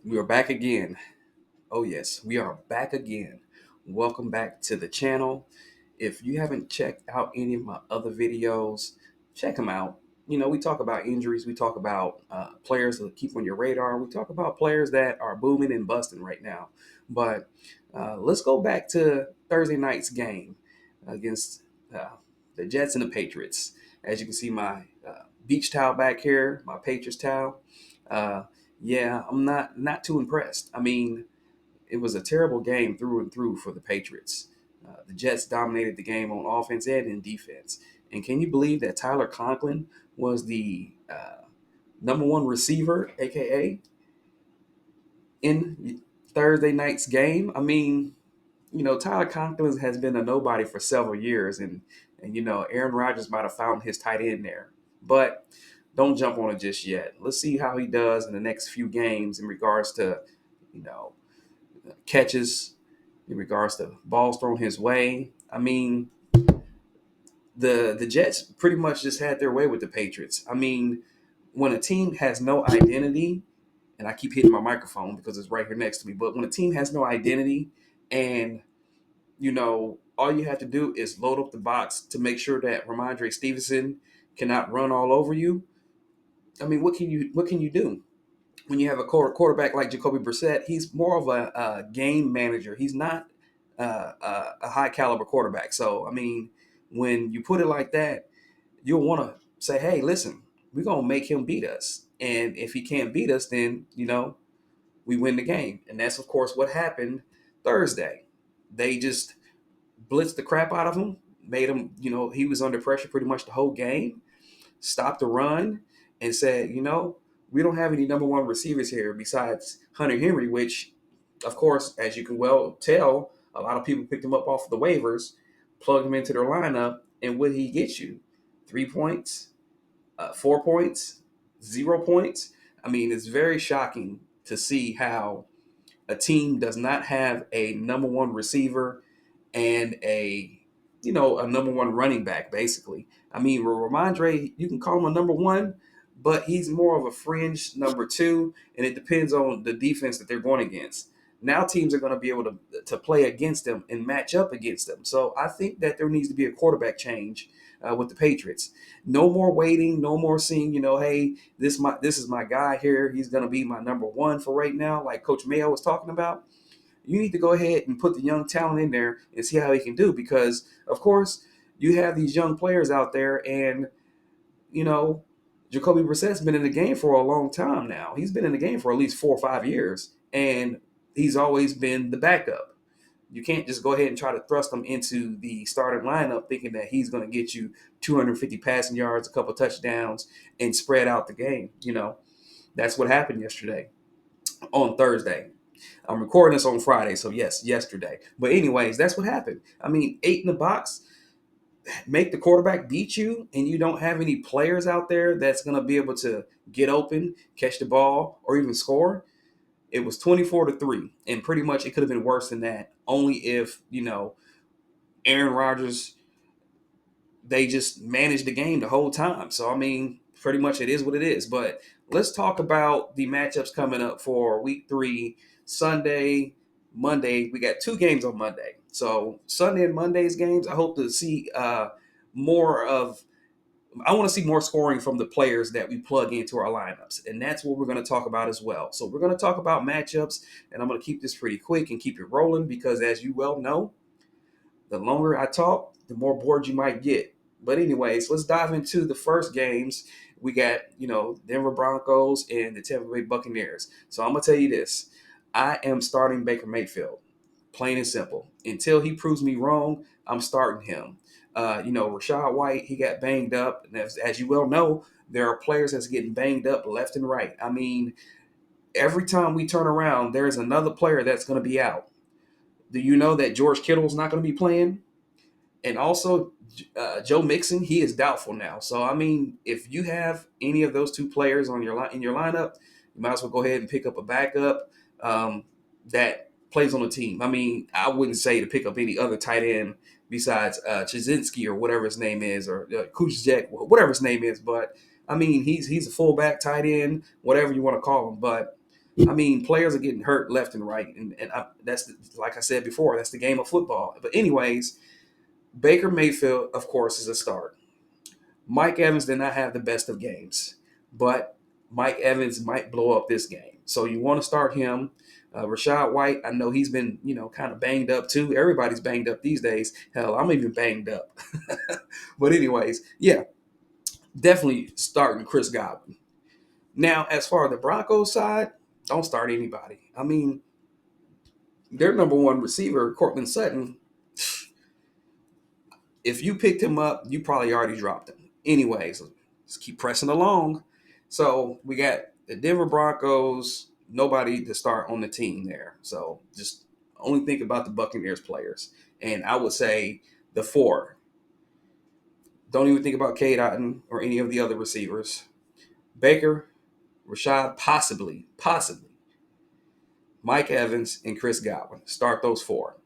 We are back again. Oh, yes, we are back again. Welcome back to the channel. If you haven't checked out any of my other videos, check them out. We talk about injuries, we talk about players to keep on your radar, we talk about players that are booming and busting right now. But let's go back to Thursday night's game against the Jets and the Patriots. As you can see, my beach towel back here, my Patriots towel. Uh, yeah, I'm not too impressed. I mean, it was a terrible game through and through for the Patriots. The Jets dominated the game on offense and in defense. And can you believe that Tyler Conklin was the number one receiver, aka in Thursday night's game? I mean, Tyler Conklin has been a nobody for several years, and Aaron Rodgers might have found his tight end there, but don't jump on it just yet. Let's see how he does in the next few games in regards to you know catches, in regards to balls thrown his way. I mean, the Jets pretty much just had their way with the Patriots. I mean, when a team has no identity, and I keep hitting my microphone because it's right here next to me, but when a team has no identity and all you have to do is load up the box to make sure that Ramondre Stevenson cannot run all over you. I mean, what can you do when you have a quarterback like Jacoby Brissett? He's more of a game manager. He's not a high caliber quarterback. So I mean, when you put it like that, you'll want to say, "Hey, listen, we're gonna make him beat us." And if he can't beat us, then we win the game. And that's of course what happened Thursday. They just blitzed the crap out of him, made him, he was under pressure pretty much the whole game, stopped the run, and said, we don't have any number one receivers here besides Hunter Henry, which, of course, as you can well tell, a lot of people picked him up off the waivers, plugged him into their lineup, and what did he get you? 3 points, 4 points, 0 points. I mean, it's very shocking to see how a team does not have a number one receiver and a number one running back, basically. I mean, Ramondre, you can call him a number one, but he's more of a fringe number two, and it depends on the defense that they're going against. Now teams are going to be able to play against them and match up against them. So I think that there needs to be a quarterback change with the Patriots. No more waiting, no more seeing, hey, this is my guy here. He's going to be my number one for right now, like Coach Mayo was talking about. You need to go ahead and put the young talent in there and see how he can do, because of course you have these young players out there, and you know Jacoby Brissett's been in the game for a long time now. He's been in the game for at least 4 or 5 years, and he's always been the backup. You can't just go ahead and try to thrust him into the starting lineup thinking that he's going to get you 250 passing yards, a couple touchdowns, and spread out the game. That's what happened yesterday on Thursday. I'm recording this on Friday, so yes, yesterday. But anyways, that's what happened. I mean, eight in the box, make the quarterback beat you, and you don't have any players out there that's going to be able to get open, catch the ball, or even score. It was 24-3, and pretty much it could have been worse than that. Only if Aaron Rodgers, they just managed the game the whole time. So I mean, pretty much it is what it is. But let's talk about the matchups coming up for Week 3, Sunday, Monday. We got two games on Monday. So Sunday and Monday's games, I hope to see more of. I want to see more scoring from the players that we plug into our lineups, and that's what we're going to talk about as well. So we're going to talk about matchups, and I'm going to keep this pretty quick and keep it rolling because, as you well know, the longer I talk, the more bored you might get. But anyways, let's dive into the first games. We got, Denver Broncos and the Tampa Bay Buccaneers. So I'm gonna tell you this. I am starting Baker Mayfield. Plain and simple. Until he proves me wrong, I'm starting him. Rashad White, he got banged up. And as you well know, there are players that's getting banged up left and right. I mean, every time we turn around, there's another player that's going to be out. Do you know that George Kittle's not going to be playing? And also, Joe Mixon, he is doubtful now. So I mean, if you have any of those two players on in your lineup, you might as well go ahead and pick up a backup that plays on the team. I mean, I wouldn't say to pick up any other tight end besides Chazinski or whatever his name is, or Kuzjek, whatever his name is. But I mean, he's a fullback, tight end, whatever you want to call him. But I mean, players are getting hurt left and right, and like I said before, that's the game of football. But anyways, Baker Mayfield, of course, is a start. Mike Evans did not have the best of games, but Mike Evans might blow up this game. So you want to start him. Rashad White, I know he's been, kind of banged up too. Everybody's banged up these days. Hell, I'm even banged up. But anyways, yeah, definitely starting Chris Godwin. Now, as far as the Broncos side, don't start anybody. I mean, their number one receiver, Cortland Sutton, if you picked him up, you probably already dropped him. Anyways, let's keep pressing along. So we got the Denver Broncos, nobody to start on the team there. So just only think about the Buccaneers players. And I would say the four. Don't even think about Cade Otton or any of the other receivers. Baker, Rashad, possibly, Mike Evans, and Chris Godwin. Start those four.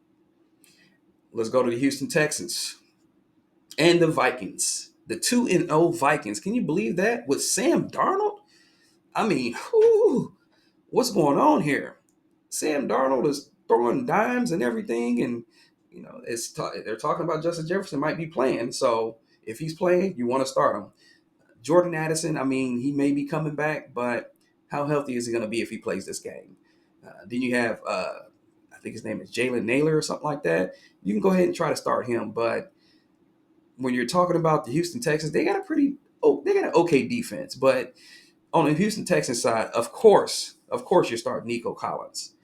Let's go to the Houston Texans and the Vikings. The 2-0 Vikings. Can you believe that? With Sam Darnold? I mean, what's going on here? Sam Darnold is throwing dimes and everything, and they're talking about Justin Jefferson might be playing. So if he's playing, you want to start him. Jordan Addison, I mean, he may be coming back, but how healthy is he going to be if he plays this game? Then you have, I think his name is Jalen Naylor or something like that. You can go ahead and try to start him, but when you're talking about the Houston Texans, they got an okay defense, but on the Houston Texans side, of course, you're starting Nico Collins.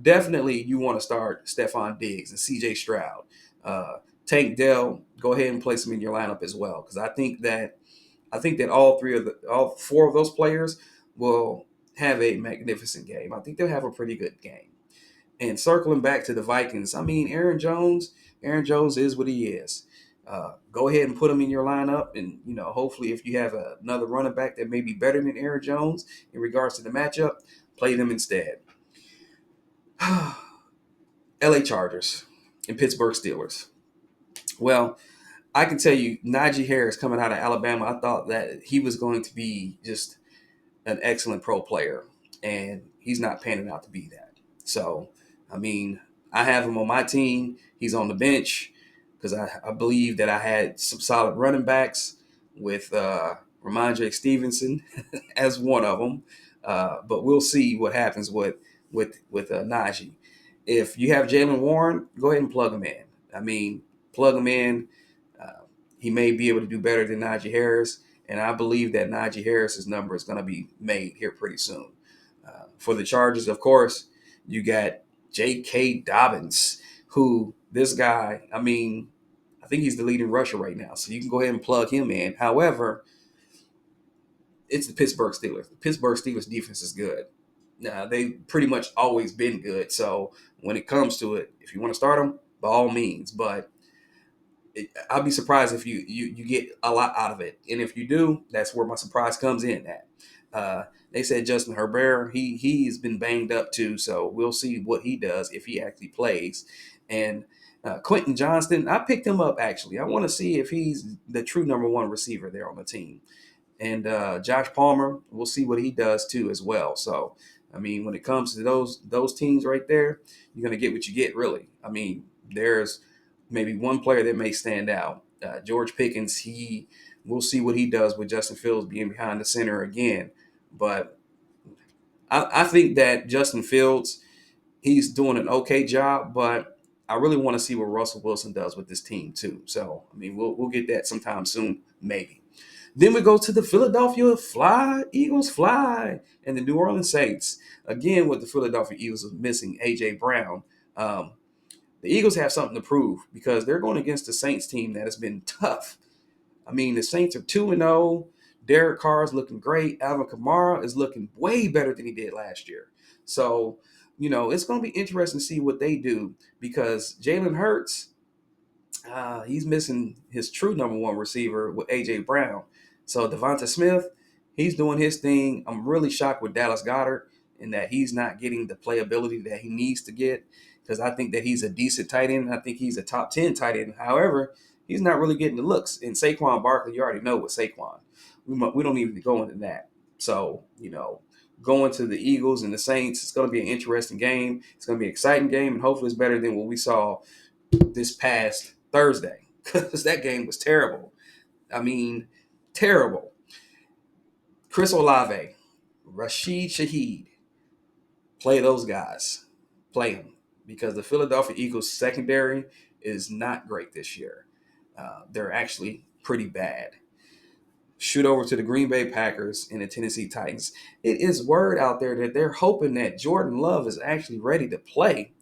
Definitely, you want to start Stephon Diggs and C.J. Stroud. Tank Dell, go ahead and place them in your lineup as well, because I think that all four of those players will have a magnificent game. I think they'll have a pretty good game. And circling back to the Vikings, I mean, Aaron Jones is what he is. Go ahead and put him in your lineup, and hopefully, if you have another running back that may be better than Aaron Jones in regards to the matchup, play them instead. L.A. Chargers and Pittsburgh Steelers. Well, I can tell you, Najee Harris coming out of Alabama, I thought that he was going to be just an excellent pro player, and he's not panning out to be that. So, I mean, I have him on my team. He's on the bench because I believe that I had some solid running backs with Ramondre Stevenson as one of them. But we'll see what happens with Najee. If you have Jalen Warren, go ahead and plug him in. I mean, plug him in. Uh, he may be able to do better than Najee Harris, and I believe that Najee Harris's number is going to be made here pretty soon. For the Chargers, of course, you got J.K. Dobbins, who this guy, I mean, I think he's the leading rusher right now, so you can go ahead and plug him in. However, it's the Pittsburgh Steelers. The Pittsburgh Steelers defense is good. Now, they've pretty much always been good, so when it comes to it, if you want to start them, by all means, but I'll be surprised if you get a lot out of it. And if you do, that's where my surprise comes in at. They said Justin Herbert, he's been banged up too, so we'll see what he does if he actually plays. And Quentin Johnston, I picked him up actually. I want to see if he's the true number one receiver there on the team. And Josh Palmer, we'll see what he does too as well. So, I mean, when it comes to those teams right there, you're gonna get what you get, really. I mean, there's maybe one player that may stand out. George Pickens, we'll see what he does with Justin Fields being behind the center again. But I think that Justin Fields, he's doing an okay job, but I really want to see what Russell Wilson does with this team too. So, I mean, we'll get that sometime soon, maybe. Then we go to the Eagles fly, and the New Orleans Saints. Again, with the Philadelphia Eagles missing A.J. Brown. The Eagles have something to prove because they're going against the Saints team that has been tough. I mean, the Saints are 2-0. Derek Carr is looking great. Alvin Kamara is looking way better than he did last year. So, it's going to be interesting to see what they do because Jalen Hurts, he's missing his true number one receiver with A.J. Brown. So Devonta Smith, he's doing his thing. I'm really shocked with Dallas Goedert in that he's not getting the playability that he needs to get because I think that he's a decent tight end. I think he's a top 10 tight end. However, he's not really getting the looks. And Saquon Barkley, you already know with Saquon. We don't need to go into that. So, going to the Eagles and the Saints. It's going to be an interesting game. It's going to be an exciting game, and hopefully it's better than what we saw this past Thursday because that game was terrible. I mean, terrible. Chris Olave, Rashid Shaheed, play those guys. Play them because the Philadelphia Eagles secondary is not great this year. They're actually pretty bad. Shoot over to the Green Bay Packers and the Tennessee Titans. It is word out there that they're hoping that Jordan Love is actually ready to play.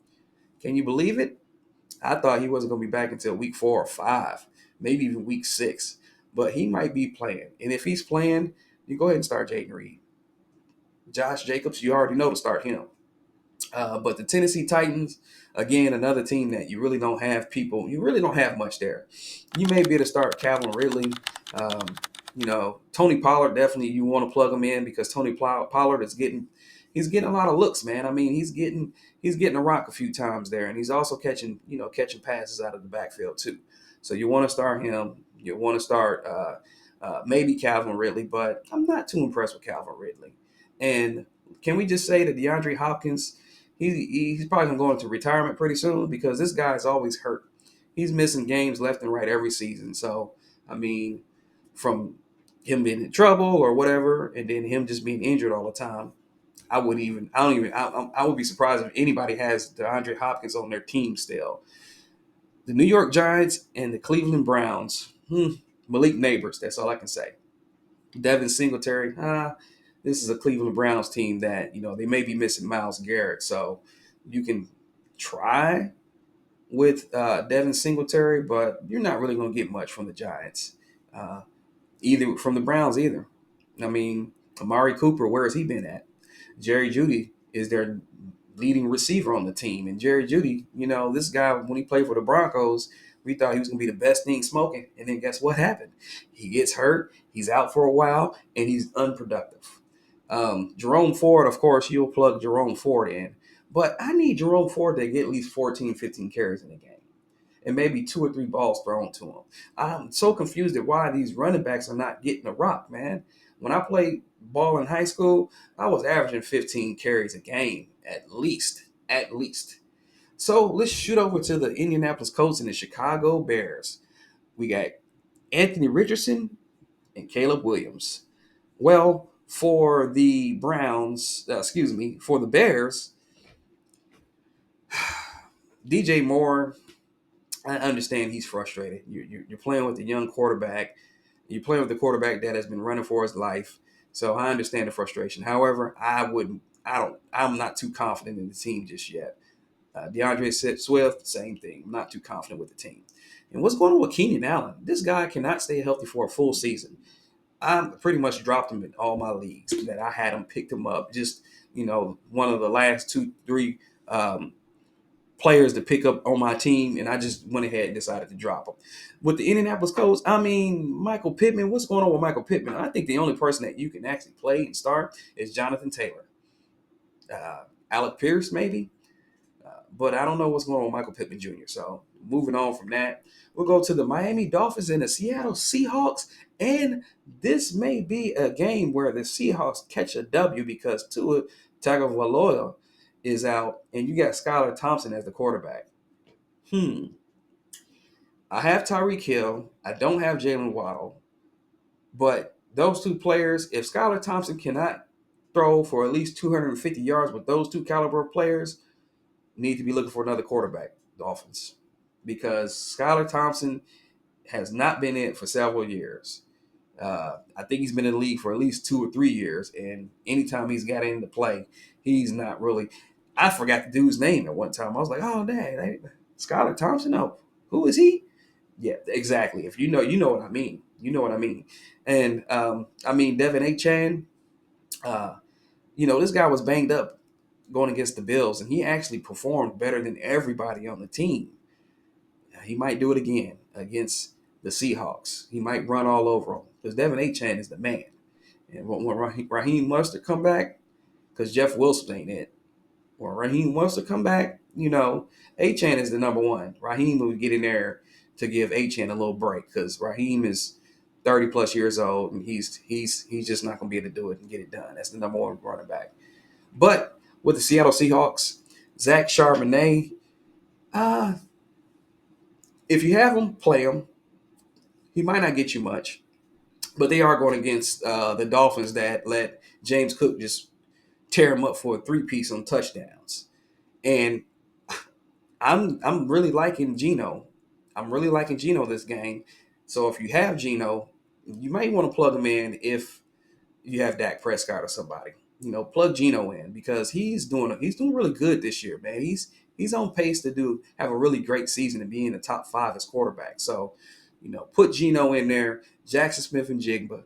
Can you believe it? I thought he wasn't going to be back until week 4 or 5, maybe even week 6. But he might be playing. And if he's playing, you go ahead and start Jaden Reed. Josh Jacobs, you already know to start him. But the Tennessee Titans, again, another team that you really don't have people. You really don't have much there. You may be able to start Calvin Ridley. Um, Tony Pollard, definitely you want to plug him in because Tony Pollard he's getting a lot of looks, man. I mean, he's getting a rock a few times there, and he's also catching passes out of the backfield too. So you want to start him. You want to start maybe Calvin Ridley, but I'm not too impressed with Calvin Ridley. And can we just say that DeAndre Hopkins? He's probably going to go into retirement pretty soon because this guy's always hurt. He's missing games left and right every season. So, I mean, from him being in trouble or whatever, and then him just being injured all the time, I would be surprised if anybody has DeAndre Hopkins on their team still. The New York Giants and the Cleveland Browns, Malik Neighbors, that's all I can say. Devin Singletary, this is a Cleveland Browns team that, they may be missing Myles Garrett. So you can try with Devin Singletary, but you're not really going to get much from the Giants, either from the Browns either. I mean, Amari Cooper, where has he been at? Jerry Jeudy is their leading receiver on the team. And Jerry Jeudy, this guy, when he played for the Broncos, we thought he was going to be the best thing smoking. And then guess what happened? He gets hurt, he's out for a while, and he's unproductive. Jerome Ford, of course, you'll plug Jerome Ford in. But I need Jerome Ford to get at least 14, 15 carries in a game and maybe 2 or 3 balls thrown to him. I'm so confused at why these running backs are not getting the rock, man. When I played ball in high school, I was averaging 15 carries a game at least. At least. So let's shoot over to the Indianapolis Colts and the Chicago Bears. We got Anthony Richardson and Caleb Williams. Well, for the for the Bears, DJ Moore, I understand he's frustrated. You're playing with a young quarterback. You're playing with a quarterback that has been running for his life. So I understand the frustration. However, I'm not too confident in the team just yet. DeAndre Swift, same thing. I'm not too confident with the team. And what's going on with Keenan Allen? This guy cannot stay healthy for a full season. I pretty much dropped him in all my leagues that I had him, picked him up. Just, one of the last 2, 3 players to pick up on my team, and I just went ahead and decided to drop him. With the Indianapolis Colts, Michael Pittman, what's going on with Michael Pittman? I think the only person that you can actually play and start is Jonathan Taylor. Alec Pierce, maybe. But I don't know what's going on with Michael Pittman Jr. So moving on from that, we'll go to the Miami Dolphins and the Seattle Seahawks. And this may be a game where the Seahawks catch a W because Tua Tagovailoa is out, and you got Skylar Thompson as the quarterback. I have Tyreek Hill. I don't have Jalen Waddle. But those two players, if Skylar Thompson cannot throw for at least 250 yards with those two caliber of players, need to be looking for another quarterback, Dolphins. Because Skylar Thompson has not been in it for several years. I think he's been in the league for at least 2 or 3 years, and anytime he's got into play, he's not really. I forgot the dude's name at one time. I was like, "Oh, dang, Skylar Thompson? No, who is he?" Yeah, exactly. If you know what I mean. You know what I mean. And Devin Achane. This guy was banged up going against the Bills, and he actually performed better than everybody on the team. He might do it again against the Seahawks. He might run all over them because Devin Achane is the man. And when Raheem Mostert come back, because Jeff Wilson ain't it. When Raheem Mostert come back, Achane is the number one. Raheem will get in there to give Achane a little break because Raheem is 30 plus years old, and he's just not going to be able to do it and get it done. That's the number one running back. But with the Seattle Seahawks, Zach Charbonnet, uh, if you have him, play him. He might not get you much, but they are going against the Dolphins that let James Cook just tear him up for a three-piece on touchdowns. And I'm really liking Geno. I'm really liking Geno this game. So if you have Geno, you might want to plug him in if you have Dak Prescott or somebody. Plug Geno in because he's doing really good this year, man. He's on pace to have a really great season and be in the top five as quarterback. So, put Geno in there, Jackson Smith and Jigba,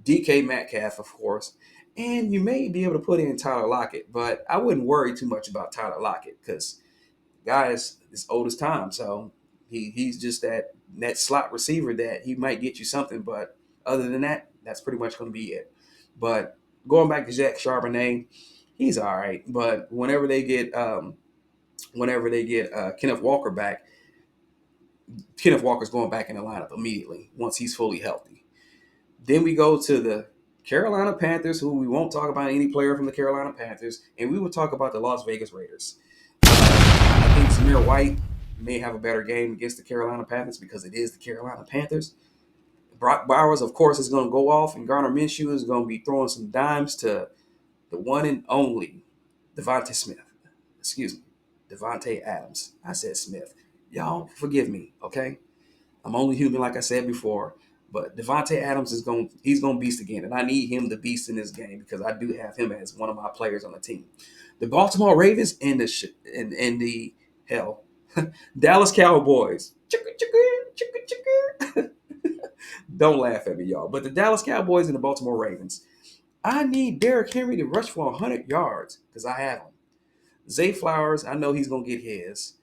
DK Metcalf, of course, and you may be able to put in Tyler Lockett, but I wouldn't worry too much about Tyler Lockett because guy is old as time. So he's just that slot receiver that he might get you something, but other than that, that's pretty much going to be it. But going back to Jack Charbonnet, he's all right. But whenever they get Kenneth Walker back, Kenneth Walker's going back in the lineup immediately once he's fully healthy. Then we go to the Carolina Panthers, who we won't talk about any player from the Carolina Panthers, and we will talk about the Las Vegas Raiders. I think Samir White may have a better game against the Carolina Panthers because it is the Carolina Panthers. Brock Bowers, of course, is going to go off, and Garner Minshew is going to be throwing some dimes to the one and only Devontae Smith. Excuse me, Devontae Adams. I said Smith. Y'all forgive me, okay? I'm only human, like I said before. But Devontae Adams he's going to beast again, and I need him to beast in this game because I do have him as one of my players on the team. The Baltimore Ravens and the hell Dallas Cowboys. Don't laugh at me, y'all. But the Dallas Cowboys and the Baltimore Ravens. I need Derrick Henry to rush for 100 yards because I have him. Zay Flowers, I know he's going to get his.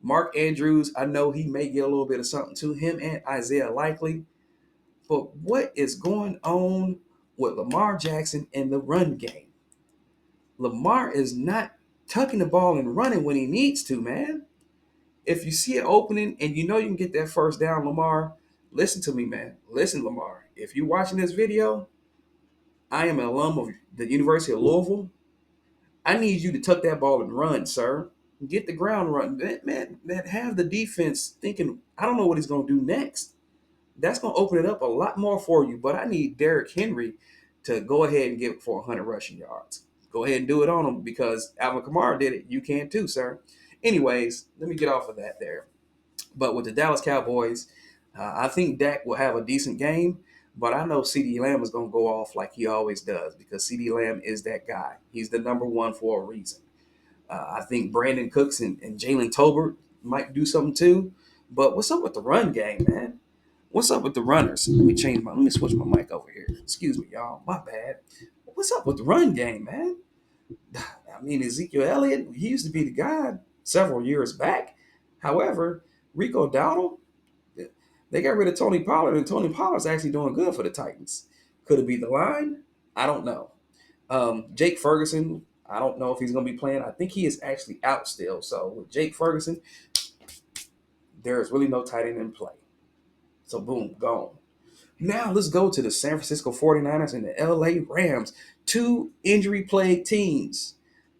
Mark Andrews, I know he may get a little bit of something to him and Isaiah Likely. But what is going on with Lamar Jackson in the run game? Lamar is not tucking the ball and running when he needs to, man. If you see an opening and you know you can get that first down, Lamar, listen to me, man. Listen, Lamar. If you're watching this video, I am an alum of the University of Louisville. I need you to tuck that ball and run, sir. Get the ground run. Man, have the defense thinking, I don't know what he's going to do next. That's going to open it up a lot more for you. But I need Derrick Henry to go ahead and get it for 100 rushing yards. Go ahead and do it on him because Alvin Kamara did it. You can too, sir. Anyways, let me get off of that there. But with the Dallas Cowboys, I think Dak will have a decent game. But I know CeeDee Lamb is going to go off like he always does because CeeDee Lamb is that guy. He's the number one for a reason. I think Brandon Cooks and Jalen Tolbert might do something too. But what's up with the run game, man? What's up with the runners? Let me switch my mic over here. Excuse me, y'all. My bad. What's up with the run game, man? I mean, Ezekiel Elliott, he used to be the guy several years back. However, Rico Dowdle, they got rid of Tony Pollard, and Tony Pollard's actually doing good for the Titans. Could it be the line? I don't know. Jake Ferguson, I don't know if he's going to be playing. I think he is actually out still. So with Jake Ferguson, there's really no tight end in play. So boom, gone. Now let's go to the San Francisco 49ers and the LA Rams, two injury-plagued teams.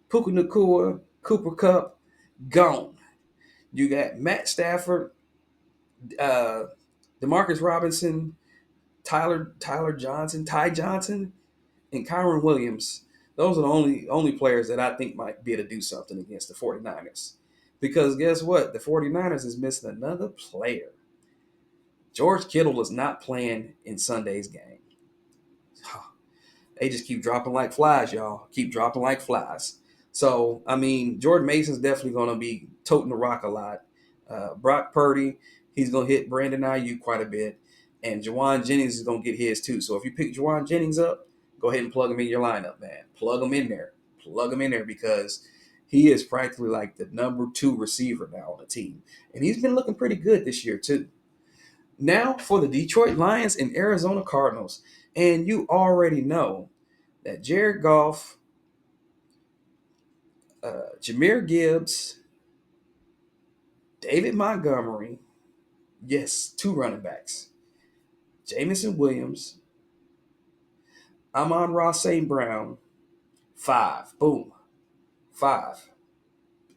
Puka Nacua, Cooper Kupp, gone. You got Matt Stafford, uh, Demarcus Robinson, Tyler Johnson, Ty Johnson, and Kyron Williams. Those are the only players that I think might be able to do something against the 49ers. Because guess what? The 49ers is missing another player. George Kittle is not playing in Sunday's game. They just keep dropping like flies, y'all. Keep dropping like flies. So, I mean, Jordan Mason's definitely going to be toting the rock a lot. Brock Purdy, he's going to hit Brandon Ayuk quite a bit. And Juwan Jennings is going to get his too. So if you pick Juwan Jennings up, go ahead and plug him in your lineup, man. Plug him in there. Plug him in there because he is practically like the number 2 receiver now on the team. And he's been looking pretty good this year too. Now for the Detroit Lions and Arizona Cardinals. And you already know that Jared Goff, Jahmyr Gibbs, David Montgomery, yes, 2 running backs. Jamison Williams, Amon-Ra St. Brown, 5. Boom. 5.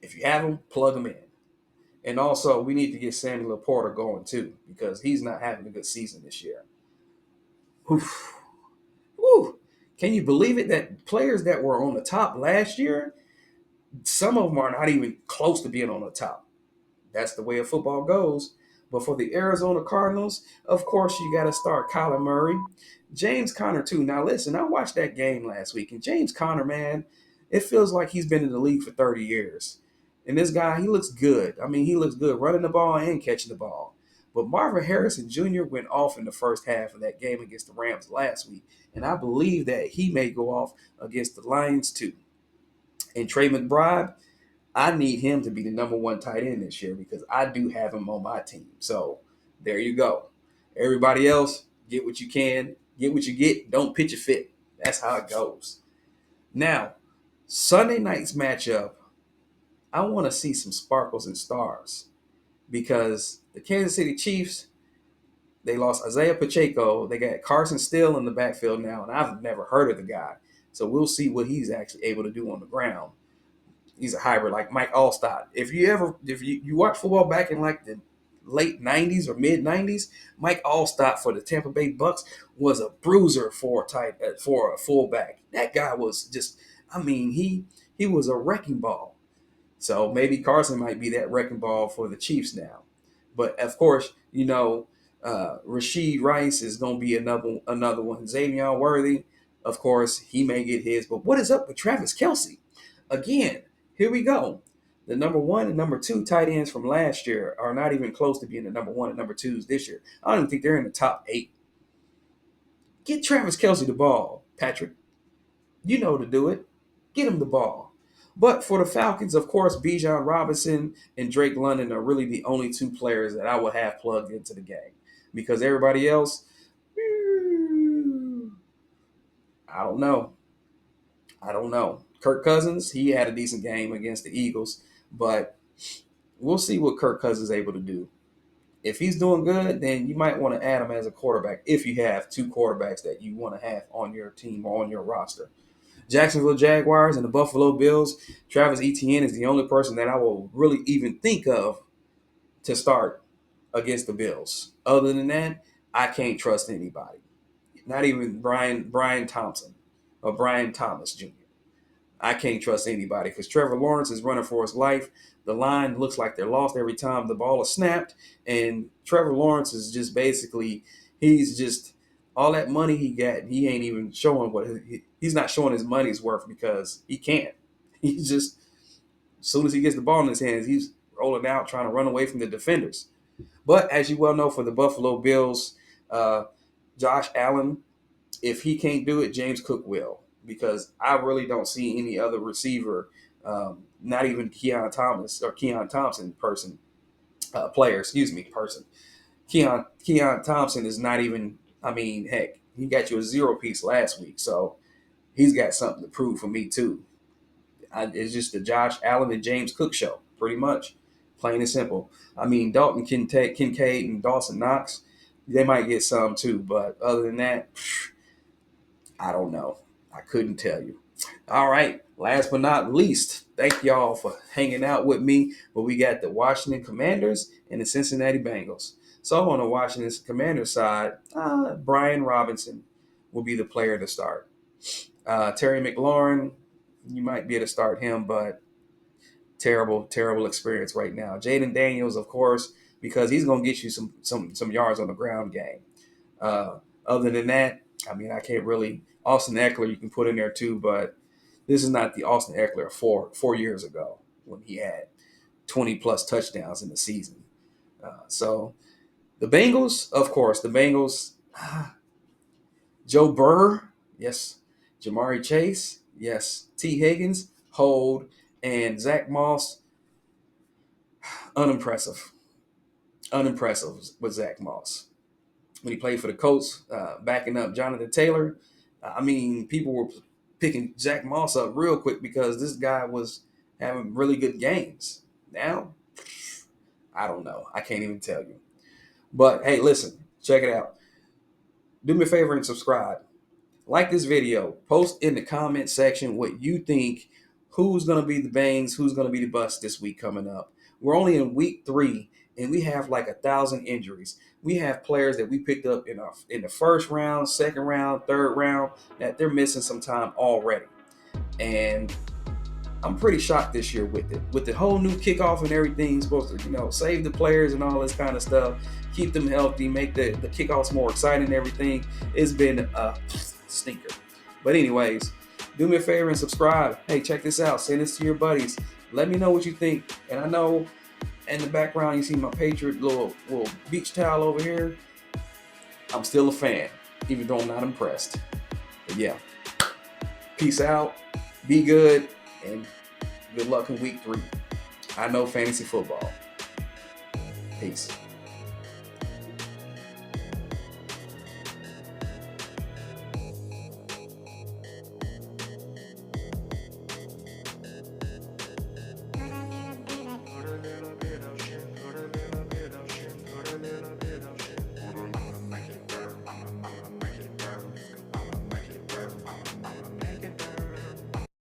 If you have them, plug them in. And also, we need to get Samuel Porter going too, because he's not having a good season this year. Oof. Woo. Can you believe it that players that were on the top last year, some of them are not even close to being on the top? That's the way of football goes. But for the Arizona Cardinals, of course, you got to start Kyler Murray. James Conner, too. Now, listen, I watched that game last week, and James Conner, man, it feels like he's been in the league for 30 years. And this guy, he looks good. I mean, he looks good running the ball and catching the ball. But Marvin Harrison Jr. went off in the first half of that game against the Rams last week. And I believe that he may go off against the Lions, too. And Trey McBride, I need him to be the number one tight end this year because I do have him on my team. So there you go. Everybody else, get what you can, get what you get. Don't pitch a fit. That's how it goes. Now, Sunday night's matchup, I want to see some sparkles and stars because the Kansas City Chiefs, they lost Isaiah Pacheco. They got Carson Steele in the backfield now, and I've never heard of the guy. So we'll see what he's actually able to do on the ground. He's a hybrid like Mike Allstott. If you watch football back in like the late 90s or mid 90s, Mike Allstott for the Tampa Bay Bucks was a bruiser for a fullback. That guy was just, I mean, he was a wrecking ball. So maybe Carson might be that wrecking ball for the Chiefs now. But of course, Rashid Rice is going to be another one. Xavier Worthy, of course, he may get his. But what is up with Travis Kelce? Again, here we go. The number one and number two tight ends from last year are not even close to being the number one and number twos this year. I don't even think they're in the top 8. Get Travis Kelce the ball, Patrick. You know to do it. Get him the ball. But for the Falcons, of course, Bijan Robinson and Drake London are really the only 2 players that I would have plugged into the game. Because everybody else, I don't know. I don't know. Kirk Cousins, he had a decent game against the Eagles, but we'll see what Kirk Cousins is able to do. If he's doing good, then you might want to add him as a quarterback if you have 2 quarterbacks that you want to have on your team or on your roster. Jacksonville Jaguars and the Buffalo Bills, Travis Etienne is the only person that I will really even think of to start against the Bills. Other than that, I can't trust anybody. Not even Brian Thompson or Brian Thomas Jr. I can't trust anybody because Trevor Lawrence is running for his life. The line looks like they're lost every time the ball is snapped. And Trevor Lawrence is just basically, he's just, all that money he got, he ain't even showing he's not showing his money's worth because he can't. He's just, as soon as he gets the ball in his hands, he's rolling out, trying to run away from the defenders. But as you well know, for the Buffalo Bills, Josh Allen, if he can't do it, James Cook will. Because I really don't see any other receiver, not even Keon Thompson person. Keon Thompson is not even, I mean, heck, he got you a 0 piece last week. So he's got something to prove for me too. It's just the Josh Allen and James Cook show, pretty much. Plain and simple. I mean, Dalton Kincaid and Dawson Knox, they might get some too. But other than that, I don't know. I couldn't tell you. All right. Last but not least, thank y'all for hanging out with me. But we got the Washington Commanders and the Cincinnati Bengals. So on the Washington Commanders side, Brian Robinson will be the player to start. Terry McLaurin, you might be able to start him, but terrible, terrible experience right now. Jaden Daniels, of course, because he's going to get you some yards on the ground game. Other than that, I mean, I can't really. Austin Eckler, you can put in there too, but this is not the Austin Eckler of 4 years ago when he had 20 plus touchdowns in the season. So the Bengals, of course, Joe Burr, yes. Jamari Chase, yes. T. Higgins, hold, and Zach Moss, unimpressive. Unimpressive with Zach Moss. When he played for the Colts, backing up Jonathan Taylor, I mean, people were picking Zach Moss up real quick because this guy was having really good games. Now, I don't know. I can't even tell you. But hey, listen, check it out. Do me a favor and subscribe. Like this video. Post in the comment section what you think. Who's going to be the bangs? Who's going to be the busts this week coming up? We're only in week 3, and we have like 1,000 injuries. We have players that we picked up in the first round, second round, third round that they're missing some time already. And I'm pretty shocked this year with it. With the whole new kickoff and everything, supposed to, save the players and all this kind of stuff, keep them healthy, make the kickoffs more exciting and everything. It's been a stinker. But anyways, do me a favor and subscribe. Hey, check this out. Send this to your buddies. Let me know what you think. And I know in the background you see my Patriot little beach towel over here. I'm still a fan, even though I'm not impressed. But yeah, peace out. Be good. And good luck in week 3. I know fantasy football. Peace.